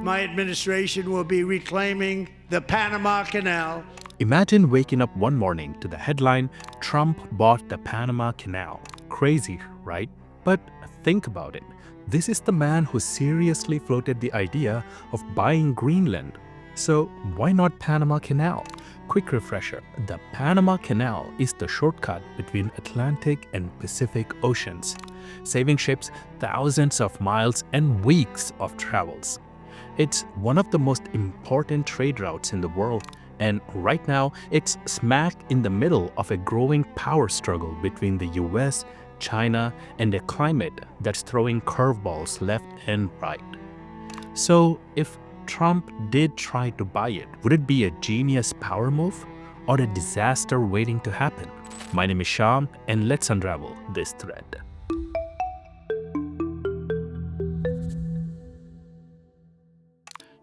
my administration will be reclaiming the Panama Canal. Imagine waking up one morning to the headline, "Trump bought the Panama Canal." Crazy, right? But think about it. This is the man who seriously floated the idea of buying Greenland. So why not Panama Canal? Quick refresher, the Panama Canal is the shortcut between Atlantic and Pacific Oceans, saving ships thousands of miles and weeks of travels. It's one of the most important trade routes in the world, and right now it's smack in the middle of a growing power struggle between the US, China, and a climate that's throwing curveballs left and right. So if Trump did try to buy it, would it be a genius power move or a disaster waiting to happen? My name is Shyam, and let's unravel this thread.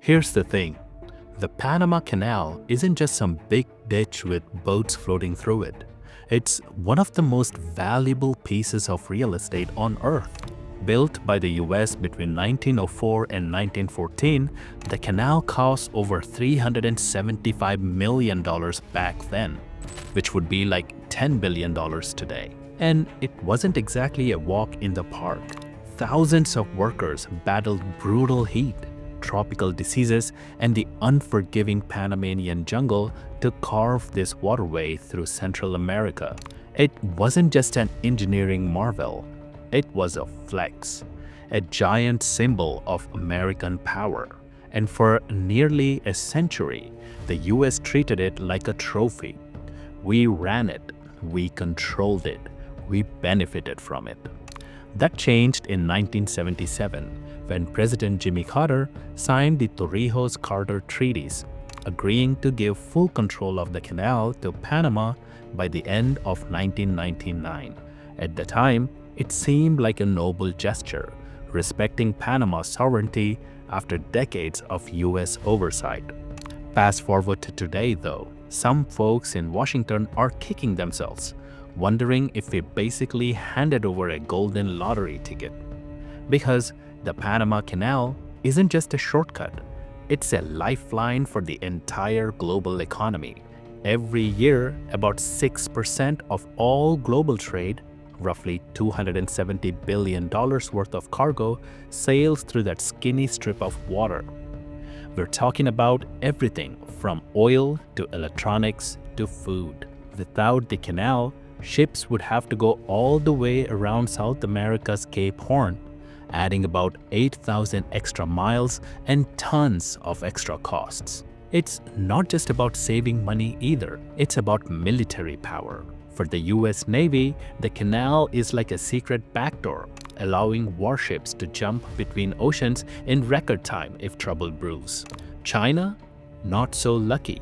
Here's the thing. The Panama Canal isn't just some big ditch with boats floating through it. It's one of the most valuable pieces of real estate on Earth. Built by the US between 1904 and 1914, the canal cost over $375 million back then, which would be like $10 billion today. And it wasn't exactly a walk in the park. Thousands of workers battled brutal heat, tropical diseases, and the unforgiving Panamanian jungle to carve this waterway through Central America. It wasn't just an engineering marvel. It was a flex, a giant symbol of American power. And for nearly a century, the US treated it like a trophy. We ran it, we controlled it, we benefited from it. That changed in 1977 when President Jimmy Carter signed the Torrijos-Carter Treaties, agreeing to give full control of the canal to Panama by the end of 1999. At the time, it seemed like a noble gesture, respecting Panama's sovereignty after decades of US oversight. Fast forward to today, though, some folks in Washington are kicking themselves, wondering if we basically handed over a golden lottery ticket. Because the Panama Canal isn't just a shortcut, it's a lifeline for the entire global economy. Every year, about 6% of all global trade, roughly $270 billion worth of cargo, sails through that skinny strip of water. We're talking about everything from oil to electronics to food. Without the canal, ships would have to go all the way around South America's Cape Horn, adding about 8,000 extra miles and tons of extra costs. It's not just about saving money either, it's about military power. For the US Navy, the canal is like a secret backdoor, allowing warships to jump between oceans in record time if trouble brews. China? Not so lucky.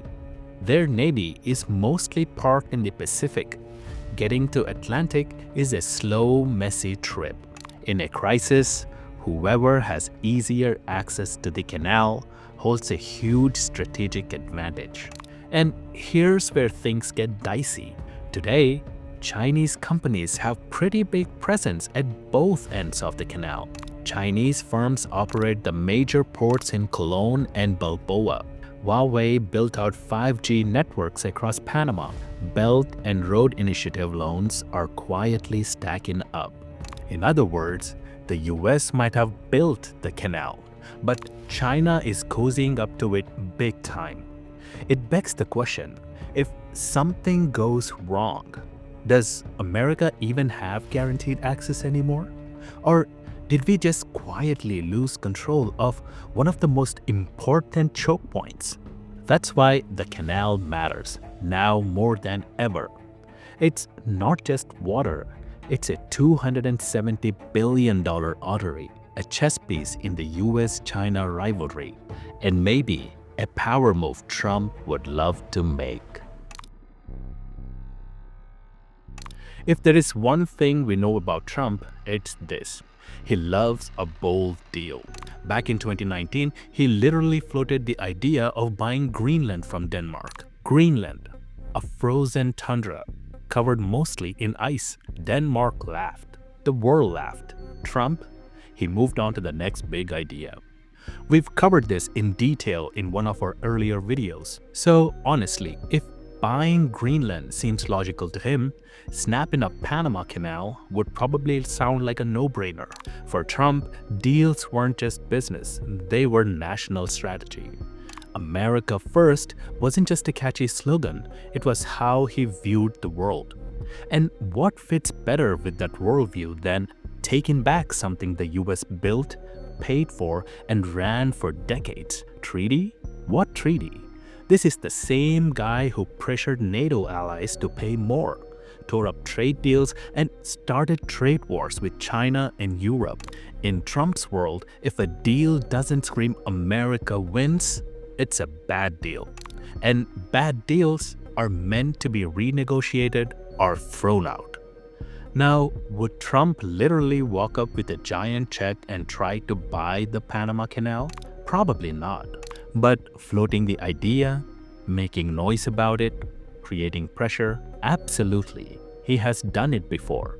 Their navy is mostly parked in the Pacific. Getting to Atlantic is a slow, messy trip. In a crisis, whoever has easier access to the canal holds a huge strategic advantage. And here's where things get dicey. Today, Chinese companies have pretty big presence at both ends of the canal. Chinese firms operate the major ports in Cologne and Balboa. Huawei built out 5G networks across Panama. Belt and Road Initiative loans are quietly stacking up. In other words, the US might have built the canal, but China is cozying up to it big time. It begs the question, if something goes wrong, does America even have guaranteed access anymore? Or did we just quietly lose control of one of the most important choke points? That's why the canal matters, now more than ever. It's not just water, it's a $270 billion artery, a chess piece in the US-China rivalry, and maybe a power move Trump would love to make. If there is one thing we know about Trump, it's this. He loves a bold deal. Back in 2019, he literally floated the idea of buying Greenland from Denmark. Greenland, a frozen tundra, covered mostly in ice. Denmark laughed. The world laughed. Trump, he moved on to the next big idea. We've covered this in detail in one of our earlier videos. So honestly, if buying Greenland seems logical to him, snapping up Panama Canal would probably sound like a no-brainer. For Trump, deals weren't just business, they were national strategy. America First wasn't just a catchy slogan, it was how he viewed the world. And what fits better with that worldview than taking back something the US built, paid for, and ran for decades? Treaty? What treaty? This is the same guy who pressured NATO allies to pay more, tore up trade deals, and started trade wars with China and Europe. In Trump's world, if a deal doesn't scream America wins, it's a bad deal. And bad deals are meant to be renegotiated or thrown out. Now, would Trump literally walk up with a giant check and try to buy the Panama Canal? Probably not. But floating the idea, making noise about it, creating pressure, absolutely. He has done it before.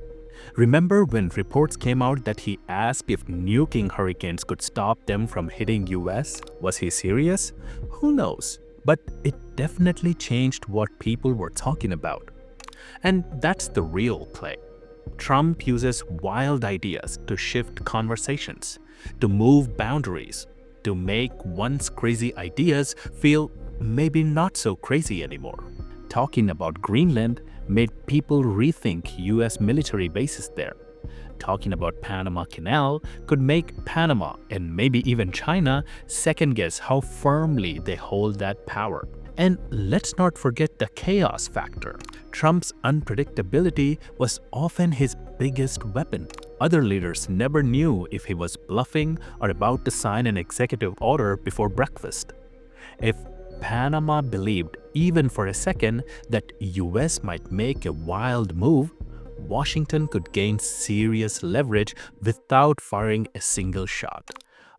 Remember when reports came out that he asked if nuking hurricanes could stop them from hitting US? Was he serious? Who knows? But it definitely changed what people were talking about. And that's the real play. Trump uses wild ideas to shift conversations, to move boundaries, to make once crazy ideas feel maybe not so crazy anymore. Talking about Greenland made people rethink US military bases there. Talking about Panama Canal could make Panama and maybe even China second-guess how firmly they hold that power. And let's not forget the chaos factor. Trump's unpredictability was often his biggest weapon. Other leaders never knew if he was bluffing or about to sign an executive order before breakfast. If Panama believed even for a second that US might make a wild move, Washington could gain serious leverage without firing a single shot.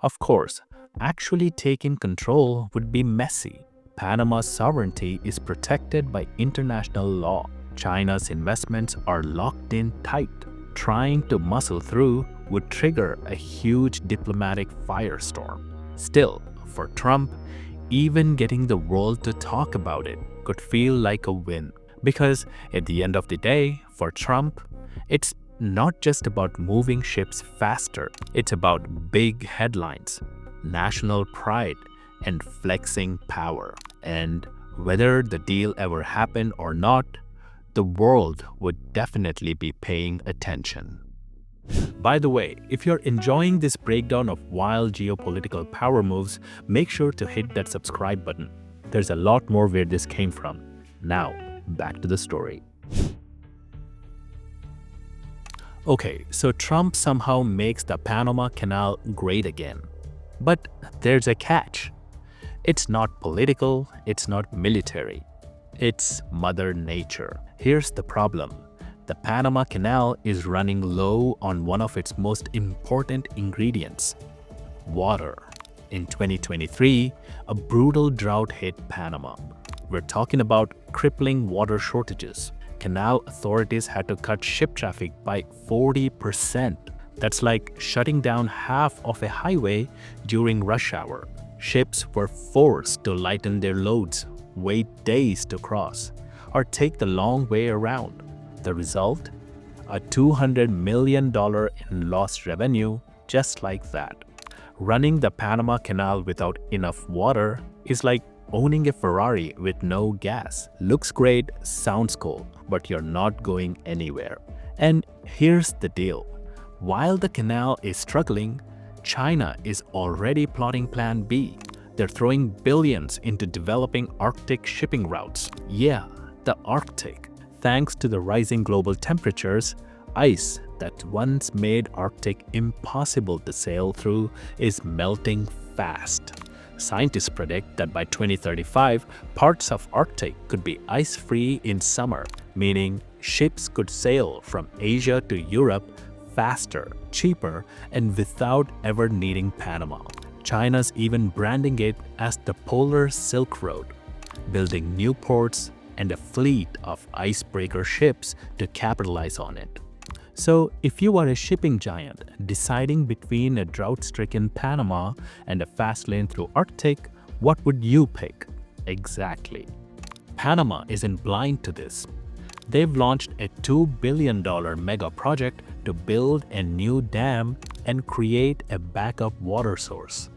Of course, actually taking control would be messy. Panama's sovereignty is protected by international law. China's investments are locked in tight. Trying to muscle through would trigger a huge diplomatic firestorm. Still, for Trump, even getting the world to talk about it could feel like a win. Because at the end of the day, for Trump, it's not just about moving ships faster. It's about big headlines, national pride, and flexing power. And whether the deal ever happened or not, the world would definitely be paying attention. By the way, if you're enjoying this breakdown of wild geopolitical power moves, make sure to hit that subscribe button. There's a lot more where this came from. Now, back to the story. Okay, so Trump somehow makes the Panama Canal great again. But there's a catch. It's not political, it's not military. It's Mother Nature. Here's the problem. The Panama Canal is running low on one of its most important ingredients, water. In 2023, a brutal drought hit Panama. We're talking about crippling water shortages. Canal authorities had to cut ship traffic by 40%. That's like shutting down half of a highway during rush hour. Ships were forced to lighten their loads, wait days to cross, or take the long way around. The result? A $200 million in lost revenue, just like that. Running the Panama Canal without enough water is like owning a Ferrari with no gas. Looks great, sounds cool, but you're not going anywhere. And here's the deal. While the canal is struggling, China is already plotting Plan B. They're throwing billions into developing Arctic shipping routes. Yeah, the Arctic. Thanks to the rising global temperatures, ice that once made Arctic impossible to sail through is melting fast. Scientists predict that by 2035, parts of Arctic could be ice-free in summer, meaning ships could sail from Asia to Europe faster, cheaper, and without ever needing Panama. China's even branding it as the Polar Silk Road, building new ports and a fleet of icebreaker ships to capitalize on it. So, if you are a shipping giant deciding between a drought-stricken Panama and a fast lane through Arctic, what would you pick? Exactly. Panama isn't blind to this. They've launched a $2 billion mega project to build a new dam and create a backup water source.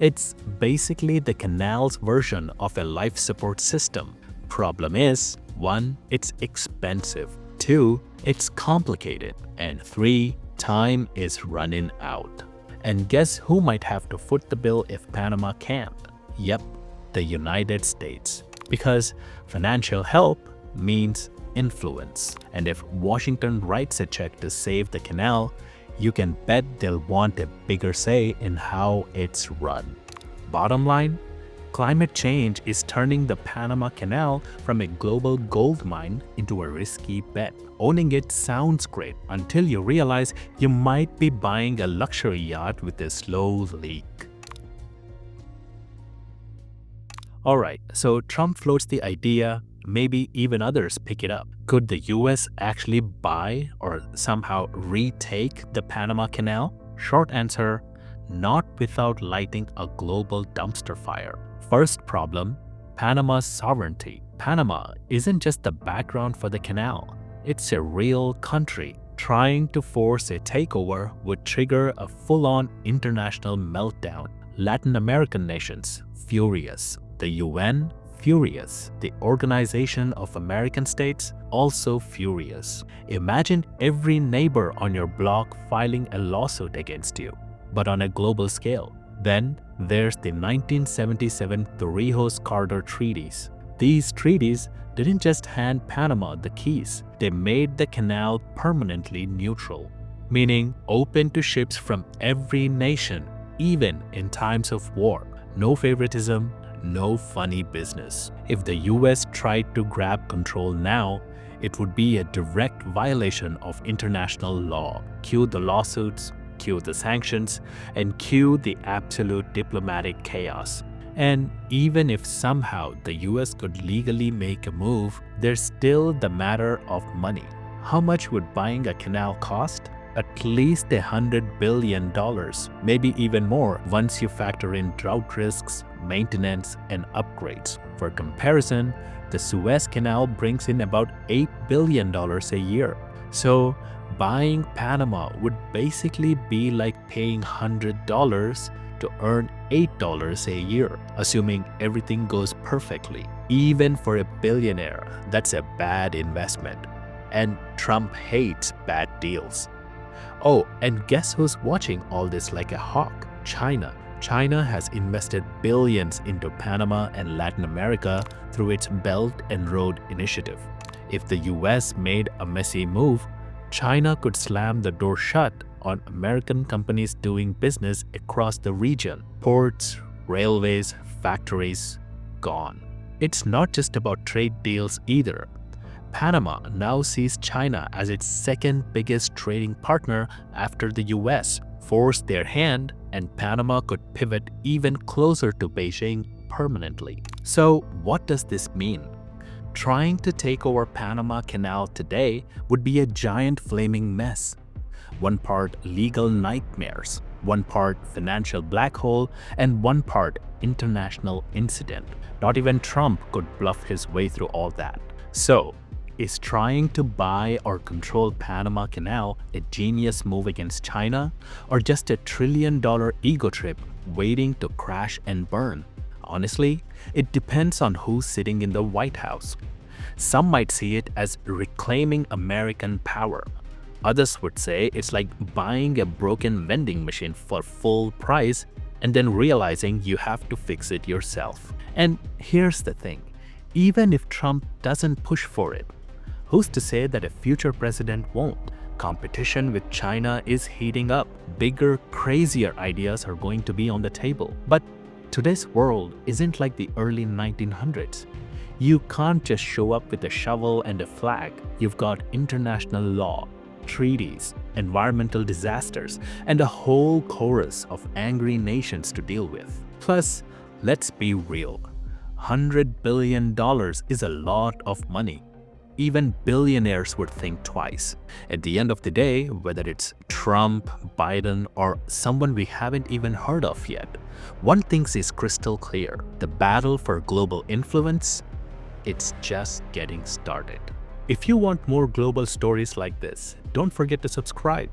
It's basically the canal's version of a life support system. Problem is, 1. It's expensive. 2. It's complicated. And 3. Time is running out. And guess who might have to foot the bill if Panama can't? Yep, the United States. Because financial help means influence. And if Washington writes a check to save the canal, you can bet they'll want a bigger say in how it's run. Bottom line, climate change is turning the Panama Canal from a global gold mine into a risky bet. Owning it sounds great until you realize you might be buying a luxury yacht with a slow leak. Alright, so Trump floats the idea, maybe even others pick it up. Could the US actually buy or somehow retake the Panama Canal? Short answer, not without lighting a global dumpster fire. First problem, Panama's sovereignty. Panama isn't just the background for the canal. It's a real country. Trying to force a takeover would trigger a full-on international meltdown. Latin American nations, furious. The UN, furious. The Organization of American States, also furious. Imagine every neighbor on your block filing a lawsuit against you, but on a global scale. Then there's the 1977 Torrijos-Carter treaties. These treaties didn't just hand Panama the keys, they made the canal permanently neutral, meaning open to ships from every nation, even in times of war. No favoritism, no funny business. If the US tried to grab control now, it would be a direct violation of international law. Cue the lawsuits, cue the sanctions, and cue the absolute diplomatic chaos. And even if somehow the US could legally make a move, there's still the matter of money. How much would buying a canal cost? At least $100 billion, maybe even more once you factor in drought risks, maintenance, and upgrades. For comparison, the Suez Canal brings in about $8 billion a year. So, buying Panama would basically be like paying $100 to earn $8 a year, assuming everything goes perfectly. Even for a billionaire, that's a bad investment. And Trump hates bad deals. Oh, and guess who's watching all this like a hawk? China. China has invested billions into Panama and Latin America through its Belt and Road Initiative. If the US made a messy move, China could slam the door shut on American companies doing business across the region. Ports, railways, factories, gone. It's not just about trade deals either. Panama now sees China as its second biggest trading partner after the US. Force their hand, and Panama could pivot even closer to Beijing permanently. So, what does this mean? Trying to take over Panama Canal today would be a giant flaming mess. One part legal nightmares, one part financial black hole, and one part international incident. Not even Trump could bluff his way through all that. So, is trying to buy or control Panama Canal a genius move against China, or just a $1 trillion ego trip waiting to crash and burn? Honestly, it depends on who's sitting in the White House. Some might see it as reclaiming American power. Others would say it's like buying a broken vending machine for full price and then realizing you have to fix it yourself. And here's the thing, even if Trump doesn't push for it, who's to say that a future president won't? Competition with China is heating up. Bigger, crazier ideas are going to be on the table. But today's world isn't like the early 1900s. You can't just show up with a shovel and a flag. You've got international law, treaties, environmental disasters, and a whole chorus of angry nations to deal with. Plus, let's be real. $100 billion is a lot of money. even billionaires would think twice. At the end of the day, whether it's Trump, Biden, or someone we haven't even heard of yet, one thing is crystal clear: the battle for global influence, it's just getting started. If you want more global stories like this, don't forget to subscribe.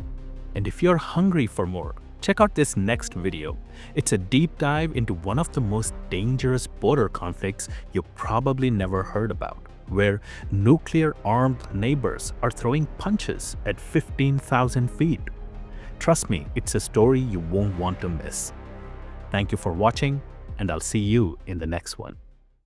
And if you're hungry for more, check out this next video. It's a deep dive into one of the most dangerous border conflicts you probably never heard about, where nuclear-armed neighbors are throwing punches at 15,000 feet. Trust me, it's a story you won't want to miss. Thank you for watching, and I'll see you in the next one.